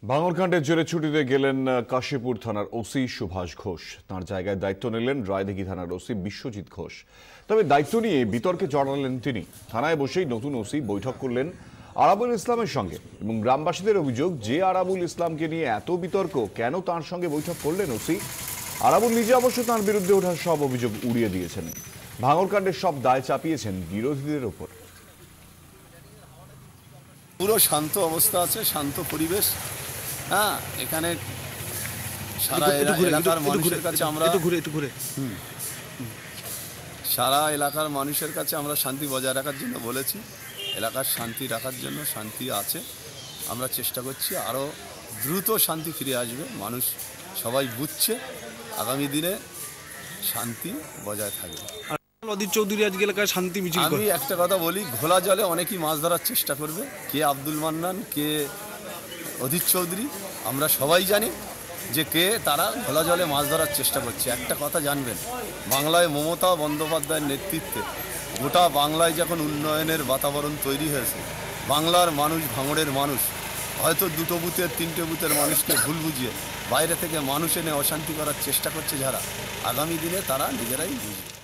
ভাঙড়কাণ্ডের জেরে ছুটিতে গেলেন কাশীপুর থানার ওসি সুভাষ ঘোষ। তার জায়গায় দায়িত্ব নিলেন রায়দিঘি থানার ওসি বিশ্বজিৎ ঘোষ। তবে দায়িত্ব নিয়ে বিতর্কে জড়ালেন তিনি। থানায় বসেই নতুন ওসি বৈঠক করলেন আরাবুল ইসলামের সঙ্গে এবং গ্রামবাসীদের অভিযোগ, যে আরাবুল ইসলামকে নিয়ে এত বিতর্ক, কেন তার সঙ্গে বৈঠক করলেন ওসি? আরাবুল নিজে অবশ্য তাঁর বিরুদ্ধে ওঠা সব অভিযোগ উড়িয়ে দিয়েছেন। ভাঙড়কাণ্ডের সব দায় চাপিয়েছেন বিরোধীদের ওপর। পুরো শান্ত অবস্থা আছে, শান্ত পরিবেশ। হ্যাঁ, এখানে সারা এলাকার মানুষের কাছে আমরা সারা এলাকার মানুষের কাছে আমরা শান্তি বজায় রাখার জন্য বলেছি। এলাকার শান্তি রাখার জন্য, শান্তি আছে, আমরা চেষ্টা করছি আরও দ্রুত শান্তি ফিরে আসবে। মানুষ সবাই বুঝছে, আগামী দিনে শান্তি বজায় থাকবে। অধীর চৌধুরী আজকে এলাকায় শান্তি মিছিল। আমি একটা কথা বলি, ঘোলা জলে অনেকেই মাছ ধরার চেষ্টা করবে। কে আব্দুল মান্নান, কে অধীর চৌধুরী, আমরা সবাই জানি যে কে তারা ঘোলা জলে মাছ ধরার চেষ্টা করছে। একটা কথা জানবেন, বাংলায় মমতা বন্দ্যোপাধ্যায়ের নেতৃত্বে গোটা বাংলায় যখন উন্নয়নের বাতাবরণ তৈরি হয়েছে, বাংলার মানুষ, ভাঙড়ের মানুষ হয়তো দুটো বুথের, তিনটে বুথের মানুষকে ভুল বুঝিয়ে বাইরে থেকে মানুষ এনে অশান্তি করার চেষ্টা করছে যারা, আগামী দিনে তারা নিজেরাই বুঝবে।